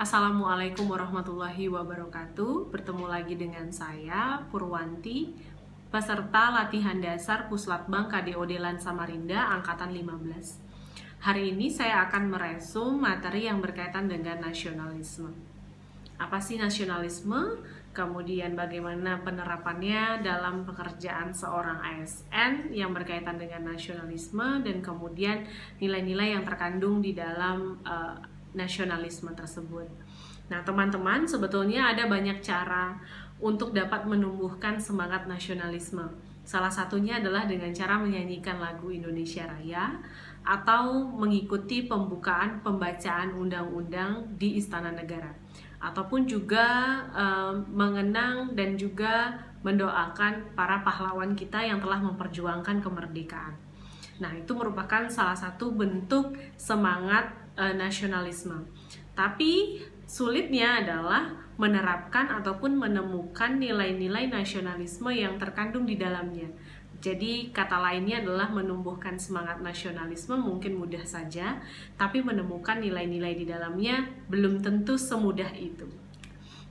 Assalamualaikum warahmatullahi wabarakatuh. Bertemu lagi dengan saya, Purwanti, peserta latihan dasar Puslatbang KDOD Lan Samarinda Angkatan 15. Hari ini saya akan meresum materi yang berkaitan dengan nasionalisme. Apa sih nasionalisme? Kemudian bagaimana penerapannya dalam pekerjaan seorang ASN yang berkaitan dengan nasionalisme, dan kemudian nilai-nilai yang terkandung di dalam nasionalisme tersebut. Nah, teman-teman, sebetulnya ada banyak cara untuk dapat menumbuhkan semangat nasionalisme. Salah satunya adalah dengan cara menyanyikan lagu Indonesia Raya atau mengikuti pembukaan pembacaan undang-undang di Istana Negara, ataupun juga mengenang dan juga mendoakan para pahlawan kita yang telah memperjuangkan kemerdekaan. Nah, itu merupakan salah satu bentuk semangat nasionalisme. Tapi sulitnya adalah menerapkan ataupun menemukan nilai-nilai nasionalisme yang terkandung di dalamnya. Jadi kata lainnya adalah menumbuhkan semangat nasionalisme mungkin mudah saja, tapi menemukan nilai-nilai di dalamnya belum tentu semudah itu.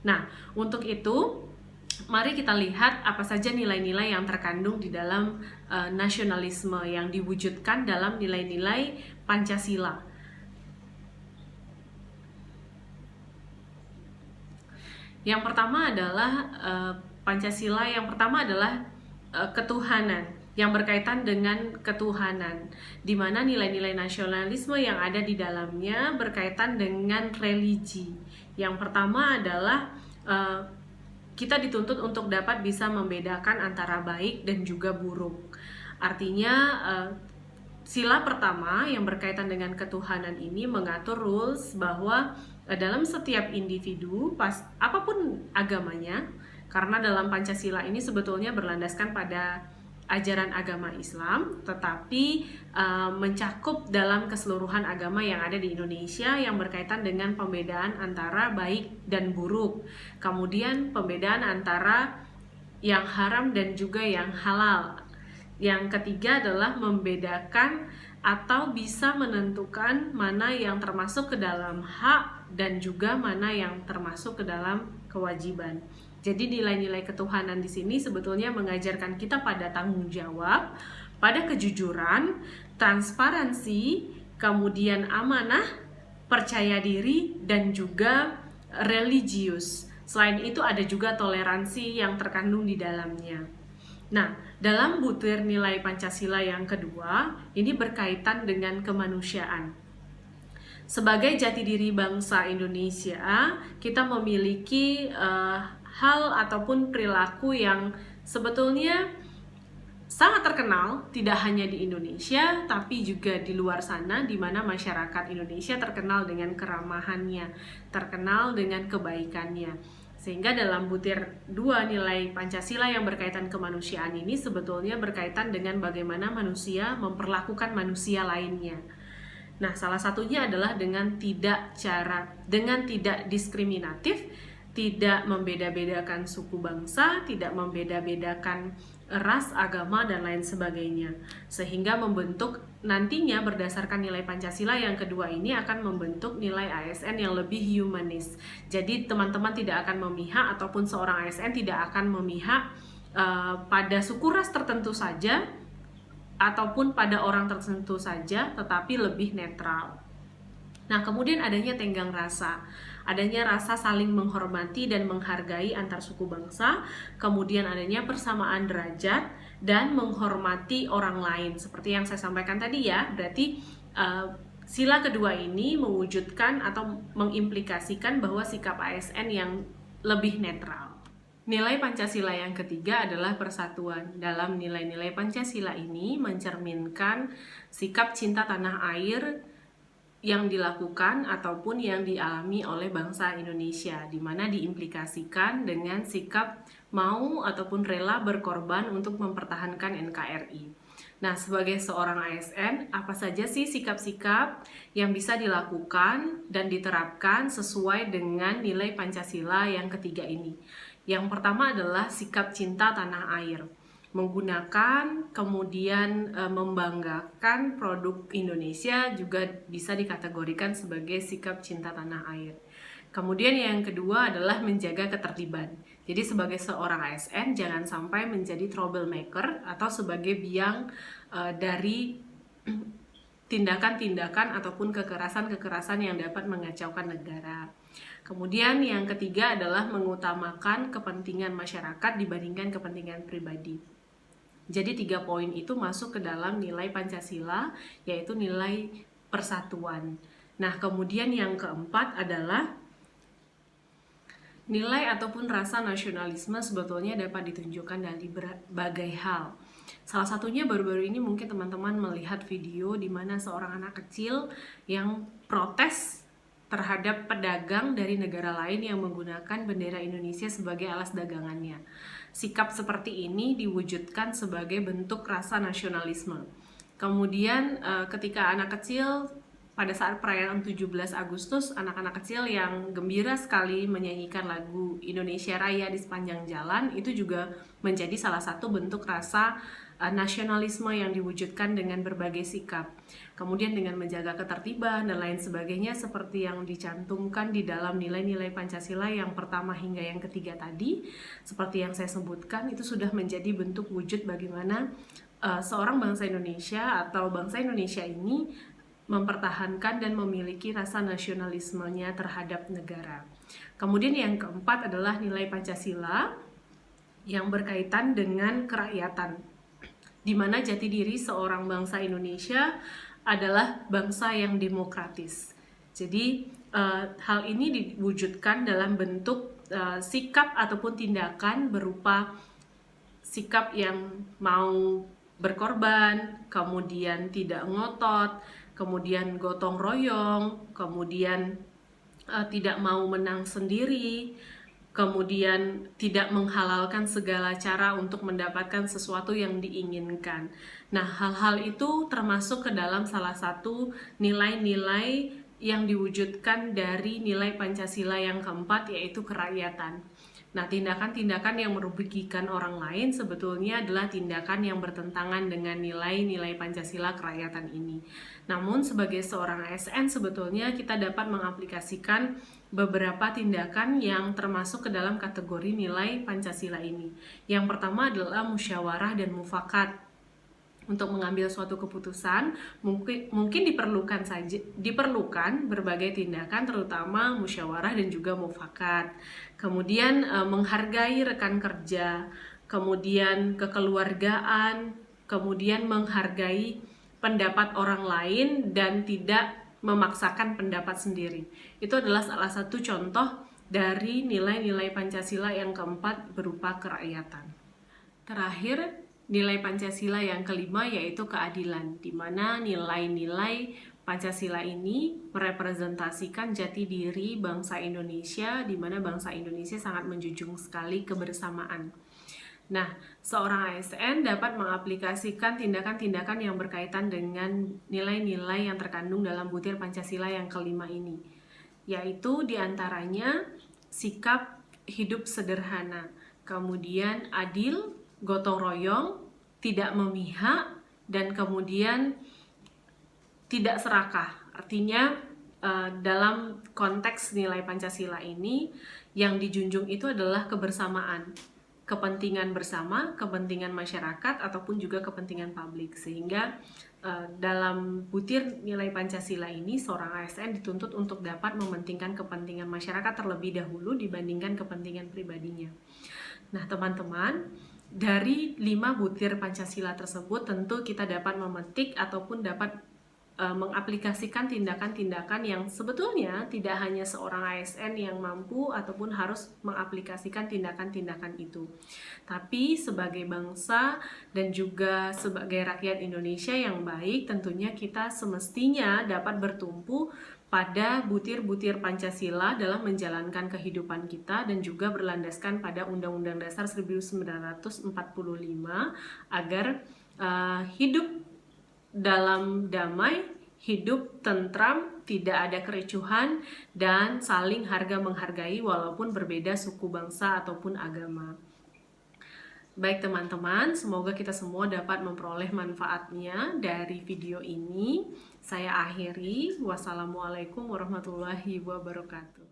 Nah, untuk itu mari kita lihat apa saja nilai-nilai yang terkandung di dalam nasionalisme yang diwujudkan dalam nilai-nilai Pancasila. Yang pertama adalah Pancasila. Yang pertama adalah ketuhanan, yang berkaitan dengan ketuhanan, di mana nilai-nilai nasionalisme yang ada di dalamnya berkaitan dengan religi. Yang pertama adalah kita dituntut untuk dapat bisa membedakan antara baik dan juga buruk. Artinya sila pertama yang berkaitan dengan ketuhanan ini mengatur rules bahwa dalam setiap individu, apapun agamanya, karena dalam Pancasila ini sebetulnya berlandaskan pada ajaran agama Islam, tetapi mencakup dalam keseluruhan agama yang ada di Indonesia yang berkaitan dengan pembedaan antara baik dan buruk, kemudian pembedaan antara yang haram dan juga yang halal. Yang ketiga adalah membedakan atau bisa menentukan mana yang termasuk ke dalam hak dan juga mana yang termasuk ke dalam kewajiban. Jadi nilai-nilai ketuhanan di sini sebetulnya mengajarkan kita pada tanggung jawab, pada kejujuran, transparansi, kemudian amanah, percaya diri, dan juga religius. Selain itu ada juga toleransi yang terkandung di dalamnya. Nah, dalam butir nilai Pancasila yang kedua, ini berkaitan dengan kemanusiaan. Sebagai jati diri bangsa Indonesia, kita memiliki hal ataupun perilaku yang sebetulnya sangat terkenal, tidak hanya di Indonesia, tapi juga di luar sana, di mana masyarakat Indonesia terkenal dengan keramahannya, terkenal dengan kebaikannya. Sehingga dalam butir 2 nilai Pancasila yang berkaitan kemanusiaan ini sebetulnya berkaitan dengan bagaimana manusia memperlakukan manusia lainnya. Nah, salah satunya adalah dengan tidak diskriminatif, tidak membeda-bedakan suku bangsa, tidak membeda-bedakan ras, agama, dan lain sebagainya. Sehingga membentuk nantinya berdasarkan nilai Pancasila yang kedua ini akan membentuk nilai ASN yang lebih humanis. Jadi teman-teman tidak akan memihak, ataupun seorang ASN tidak akan memihak pada suku ras tertentu saja ataupun pada orang tertentu saja, tetapi lebih netral. Nah, kemudian adanya tenggang rasa, adanya rasa saling menghormati dan menghargai antar suku bangsa, kemudian adanya persamaan derajat dan menghormati orang lain. Seperti yang saya sampaikan tadi ya, berarti sila kedua ini mewujudkan atau mengimplikasikan bahwa sikap ASN yang lebih netral. Nilai Pancasila yang ketiga adalah persatuan. Dalam nilai-nilai Pancasila ini mencerminkan sikap cinta tanah air yang dilakukan ataupun yang dialami oleh bangsa Indonesia, di mana diimplikasikan dengan sikap mau ataupun rela berkorban untuk mempertahankan NKRI. Nah, sebagai seorang ASN, apa saja sih sikap-sikap yang bisa dilakukan dan diterapkan sesuai dengan nilai Pancasila yang ketiga ini? Yang pertama adalah sikap cinta tanah air. menggunakan, kemudian membanggakan produk Indonesia juga bisa dikategorikan sebagai sikap cinta tanah air. Kemudian yang kedua adalah menjaga ketertiban. Jadi sebagai seorang ASN jangan sampai menjadi troublemaker atau sebagai biang dari tindakan-tindakan ataupun kekerasan-kekerasan yang dapat mengacaukan negara. Kemudian yang ketiga adalah mengutamakan kepentingan masyarakat dibandingkan kepentingan pribadi. Jadi 3 poin itu masuk ke dalam nilai Pancasila, yaitu nilai persatuan. Nah, kemudian yang keempat adalah nilai ataupun rasa nasionalisme sebetulnya dapat ditunjukkan dari berbagai hal. Salah satunya baru-baru ini mungkin teman-teman melihat video di mana seorang anak kecil yang protes terhadap pedagang dari negara lain yang menggunakan bendera Indonesia sebagai alas dagangannya. Sikap seperti ini diwujudkan sebagai bentuk rasa nasionalisme. Kemudian ketika anak kecil pada saat perayaan 17 Agustus, anak-anak kecil yang gembira sekali menyanyikan lagu Indonesia Raya di sepanjang jalan, itu juga menjadi salah satu bentuk rasa nasionalisme yang diwujudkan dengan berbagai sikap. Kemudian dengan menjaga ketertiban dan lain sebagainya seperti yang dicantumkan di dalam nilai-nilai Pancasila yang pertama hingga yang ketiga tadi, seperti yang saya sebutkan, itu sudah menjadi bentuk wujud bagaimana seorang bangsa Indonesia atau bangsa Indonesia ini mempertahankan dan memiliki rasa nasionalismenya terhadap negara. Kemudian yang keempat adalah nilai Pancasila yang berkaitan dengan kerakyatan, di mana jati diri seorang bangsa Indonesia adalah bangsa yang demokratis. Jadi hal ini diwujudkan dalam bentuk sikap ataupun tindakan berupa sikap yang mau berkorban, kemudian tidak ngotot, kemudian gotong royong, kemudian tidak mau menang sendiri, kemudian tidak menghalalkan segala cara untuk mendapatkan sesuatu yang diinginkan. Nah, hal-hal itu termasuk ke dalam salah satu nilai-nilai yang diwujudkan dari nilai Pancasila yang keempat, yaitu kerakyatan. Nah, tindakan-tindakan yang merugikan orang lain sebetulnya adalah tindakan yang bertentangan dengan nilai-nilai Pancasila kerakyatan ini. Namun, sebagai seorang ASN sebetulnya kita dapat mengaplikasikan beberapa tindakan yang termasuk ke dalam kategori nilai Pancasila ini. Yang pertama adalah musyawarah dan mufakat. Untuk mengambil suatu keputusan mungkin diperlukan berbagai tindakan, terutama musyawarah dan juga mufakat. Kemudian menghargai rekan kerja, kemudian kekeluargaan, kemudian menghargai pendapat orang lain dan tidak memaksakan pendapat sendiri. Itu adalah salah satu contoh dari nilai-nilai Pancasila yang keempat berupa kerakyatan. Terakhir, nilai Pancasila yang kelima yaitu keadilan, di mana nilai-nilai Pancasila ini merepresentasikan jati diri bangsa Indonesia, di mana bangsa Indonesia sangat menjunjung sekali kebersamaan. Nah, seorang ASN dapat mengaplikasikan tindakan-tindakan yang berkaitan dengan nilai-nilai yang terkandung dalam butir Pancasila yang kelima ini, yaitu diantaranya sikap hidup sederhana, kemudian adil, gotong royong, tidak memihak, dan kemudian tidak serakah. Artinya dalam konteks nilai Pancasila ini yang dijunjung itu adalah kebersamaan, kepentingan bersama, kepentingan masyarakat ataupun juga kepentingan publik. Sehingga dalam butir nilai Pancasila ini seorang ASN dituntut untuk dapat mementingkan kepentingan masyarakat terlebih dahulu dibandingkan kepentingan pribadinya. Nah, teman-teman, dari 5 butir Pancasila tersebut tentu kita dapat memetik ataupun dapat mengaplikasikan tindakan-tindakan yang sebetulnya tidak hanya seorang ASN yang mampu ataupun harus mengaplikasikan tindakan-tindakan itu. Tapi sebagai bangsa dan juga sebagai rakyat Indonesia yang baik, tentunya kita semestinya dapat bertumpu pada butir-butir Pancasila dalam menjalankan kehidupan kita dan juga berlandaskan pada Undang-Undang Dasar 1945 agar hidup dalam damai, hidup tentram, tidak ada kericuhan, dan saling harga menghargai walaupun berbeda suku bangsa ataupun agama. Baik teman-teman, semoga kita semua dapat memperoleh manfaatnya dari video ini. Saya akhiri. Wassalamualaikum warahmatullahi wabarakatuh.